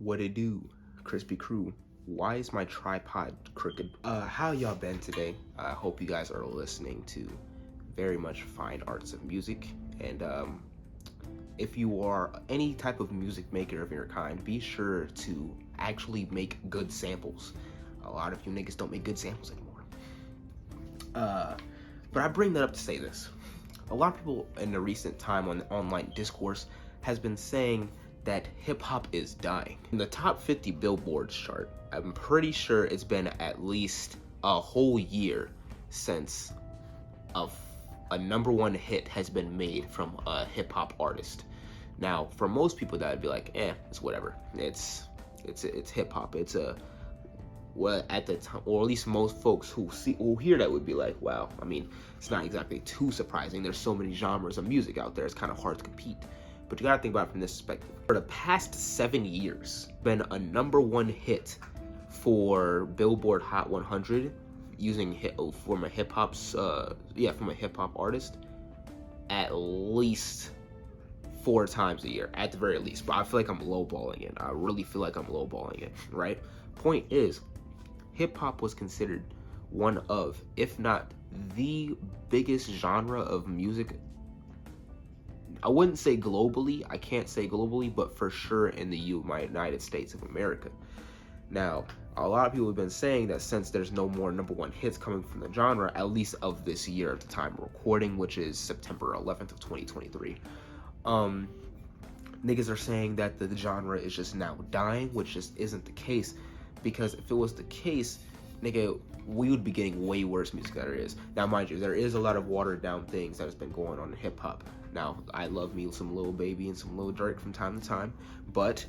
What it do, Crispy Crew? Why is my tripod crooked? How y'all been today? I hope you guys are listening to very much fine arts of music. And if you are any type of music maker of your kind, be sure to actually make good samples. A lot of you niggas don't make good samples anymore. But I bring that up to say this. A lot of people in the recent time on online discourse has been saying that hip-hop is dying. In the top 50 Billboards chart, I'm pretty sure it's been at least a whole year since a number one hit has been made from a hip-hop artist. Now, for most people, that would be like, it's whatever. It's hip-hop. It's a, well, at the time, or at least most folks who hear that would be like, wow. I mean, it's not exactly too surprising. There's so many genres of music out there. It's kind of hard to compete. But you gotta think about it from this perspective. For the past 7 years, been a number one hit for Billboard Hot 100 using from a hip hop artist at least 4 times a year, at the very least. But I feel like I'm lowballing it. I really feel like I'm lowballing it, right? Point is, hip hop was considered one of, if not the biggest genre of music. I wouldn't say globally, I can't say globally, but for sure in the United States of America. Now, a lot of people have been saying that since there's no more number one hits coming from the genre, at least of this year at the time of recording, which is September 11th of 2023, niggas are saying that the genre is just now dying, which just isn't the case, because if it was the case, nigga, we would be getting way worse music than there is. Now, mind you, there is a lot of watered down things that has been going on in hip hop. Now, I love me some Lil Baby and some Lil Durk from time to time, but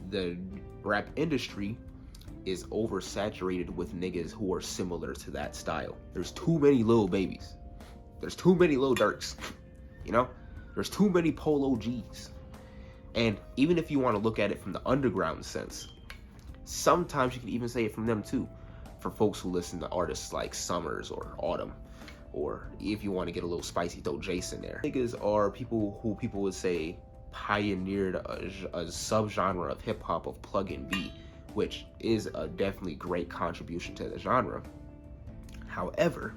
the rap industry is oversaturated with niggas who are similar to that style. There's too many Lil Babies. There's too many Lil Durks. You know? There's too many Polo G's. And even if you want to look at it from the underground sense, sometimes you can even say it from them too. For folks who listen to artists like Summers or Autumn, or if you want to get a little spicy, throw Jason there. Niggas are people who people would say pioneered a subgenre of hip hop of plug and B, which is a definitely great contribution to the genre. However,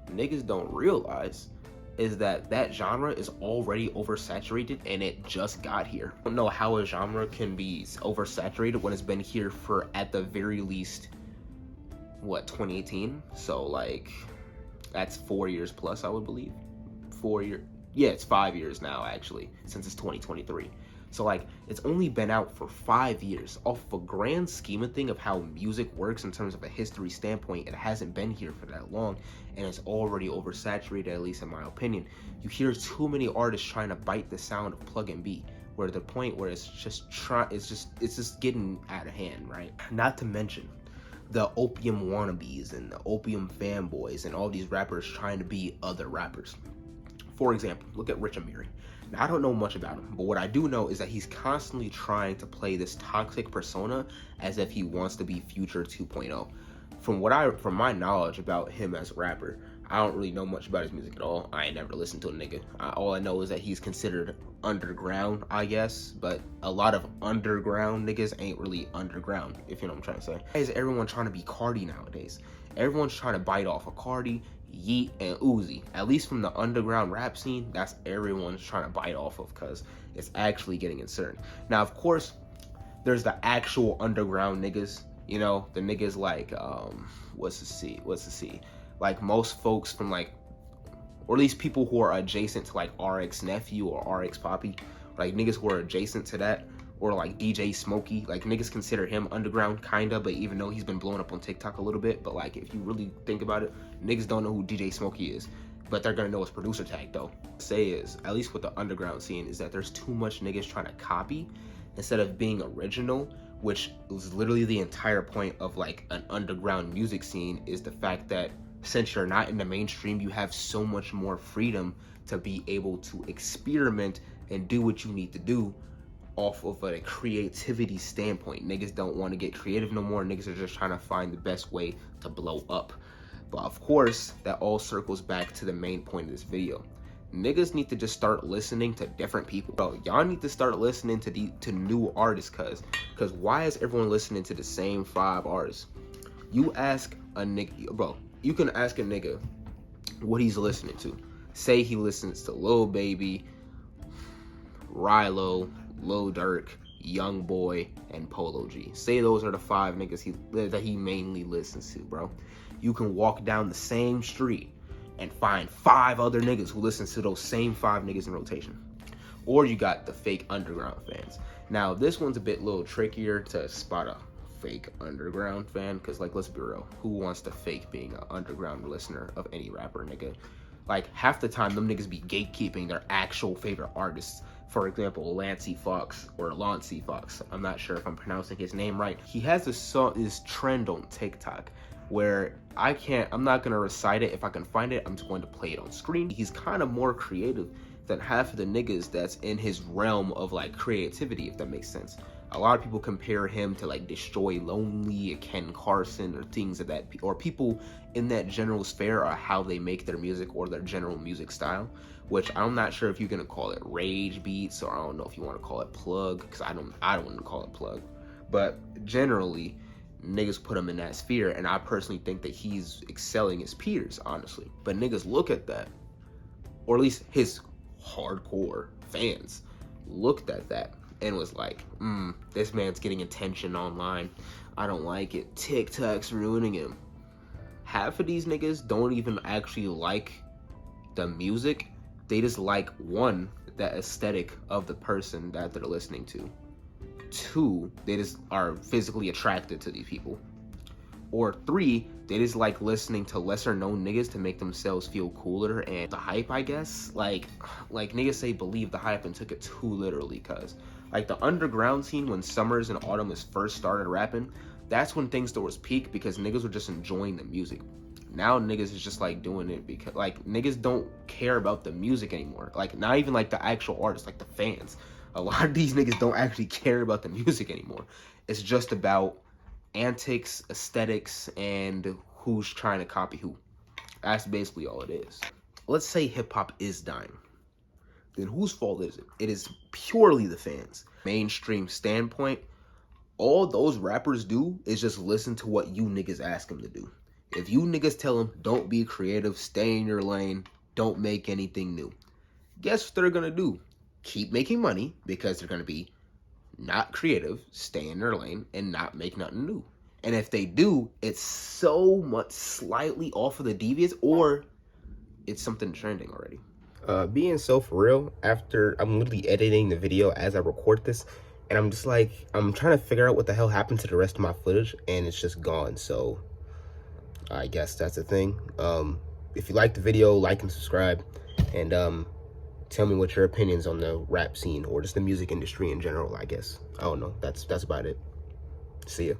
niggas don't realize is that genre is already oversaturated and it just got here. I don't know how a genre can be oversaturated when it's been here for at the very least, what, 2018? So like, that's 4 years plus, I would believe. 4 years. Yeah, it's 5 years now, actually, since it's 2023. So like, it's only been out for 5 years. Off of a grand scheme of thing of how music works in terms of a history standpoint, it hasn't been here for that long, and it's already oversaturated, at least in my opinion. You hear too many artists trying to bite the sound of plug and B, where the point where it's just getting out of hand, right? Not to mention the opium wannabes and the opium fanboys and all these rappers trying to be other rappers. For example, look at Rich Amiri. Now, I don't know much about him, but what I do know is that he's constantly trying to play this toxic persona as if he wants to be Future 2.0. From my knowledge about him as a rapper, I don't really know much about his music at all. I ain't never listened to a nigga. All I know is that he's considered underground, I guess, but a lot of underground niggas ain't really underground, if you know what I'm trying to say. Why is everyone trying to be Cardi nowadays? Everyone's trying to bite off of Cardi, Yeet, and Uzi. At least from the underground rap scene, that's everyone's trying to bite off of, because it's actually getting inserted. Now, of course, there's the actual underground niggas, you know, the niggas like, what's the C? Like most folks from like, or at least people who are adjacent to like RX Nephew or RX Poppy, like niggas who are adjacent to that, or like DJ Smokey, like niggas consider him underground kinda, but even though he's been blowing up on TikTok a little bit, but like if you really think about it, niggas don't know who DJ Smokey is, but they're gonna know his producer tag though. Say is, at least with the underground scene, is that there's too much niggas trying to copy instead of being original, which is literally the entire point of like an underground music scene, is the fact that since you're not in the mainstream, you have so much more freedom to be able to experiment and do what you need to do off of a creativity standpoint. Niggas don't want to get creative no more. Niggas are just trying to find the best way to blow up. But of course, that all circles back to the main point of this video. niggas need to just start listening to different people. Bro, y'all need to start listening to new artists, cause why is everyone listening to the same 5 artists? You ask a nigga, bro, you can ask a nigga what he's listening to. Say he listens to Lil Baby, Rilo, Lil Durk, Young Boy, and Polo G. Say those are the 5 niggas that he mainly listens to, bro. You can walk down the same street and find 5 other niggas who listen to those same 5 niggas in rotation. Or you got the fake underground fans. Now, this one's a little trickier to spot a fake underground fan, because, like, let's be real, who wants to fake being an underground listener of any rapper, nigga? Like, half the time, them niggas be gatekeeping their actual favorite artists. For example, Lancey Fox, or Lancey Fox. I'm not sure if I'm pronouncing his name right. He has this trend on TikTok where I'm not gonna recite it. If I can find it, I'm just going to play it on screen. He's kind of more creative than half of the niggas that's in his realm of, like, creativity, if that makes sense. A lot of people compare him to, like, Destroy Lonely, Ken Carson, or things of that, or people in that general sphere, or how they make their music or their general music style, which I'm not sure if you're gonna call it rage beats, or I don't know if you want to call it plug, because I don't want to call it plug, but generally niggas put him in that sphere, and I personally think that he's excelling his peers, honestly. But niggas look at that, or at least his hardcore fans looked at that and was like, this man's getting attention online. I don't like it. TikTok's ruining him. Half of these niggas don't even actually like the music. They just like, 1, the aesthetic of the person that they're listening to. 2, they just are physically attracted to these people. Or 3, they just like listening to lesser known niggas to make themselves feel cooler, and the hype, I guess. Like niggas say believe the hype and took it too literally, cause like the underground scene when Summers and Autumn first started rapping, that's when things was peak, because niggas were just enjoying the music. Now niggas is just like doing it because, like, niggas don't care about the music anymore. Like, not even like the actual artists, like the fans. A lot of these niggas don't actually care about the music anymore. It's just about antics, aesthetics, and who's trying to copy who. That's basically all it is. Let's say hip-hop is dying. Then whose fault is it? It is purely the fans. Mainstream standpoint, all those rappers do is just listen to what you niggas ask them to do. If you niggas tell them, don't be creative, stay in your lane, don't make anything new, guess what they're gonna do? Keep making money, because they're gonna be not creative, stay in their lane, and not make nothing new. And if they do, it's so much slightly off of the devious, or it's something trending already. Being so for real, after I'm literally editing the video as I record this, and I'm just like, I'm trying to figure out what the hell happened to the rest of my footage, and it's just gone. So I guess that's the thing. If you like the video, like and subscribe, and tell me what your opinions on the rap scene or just the music industry in general, I guess. I don't know. That's about it. See ya.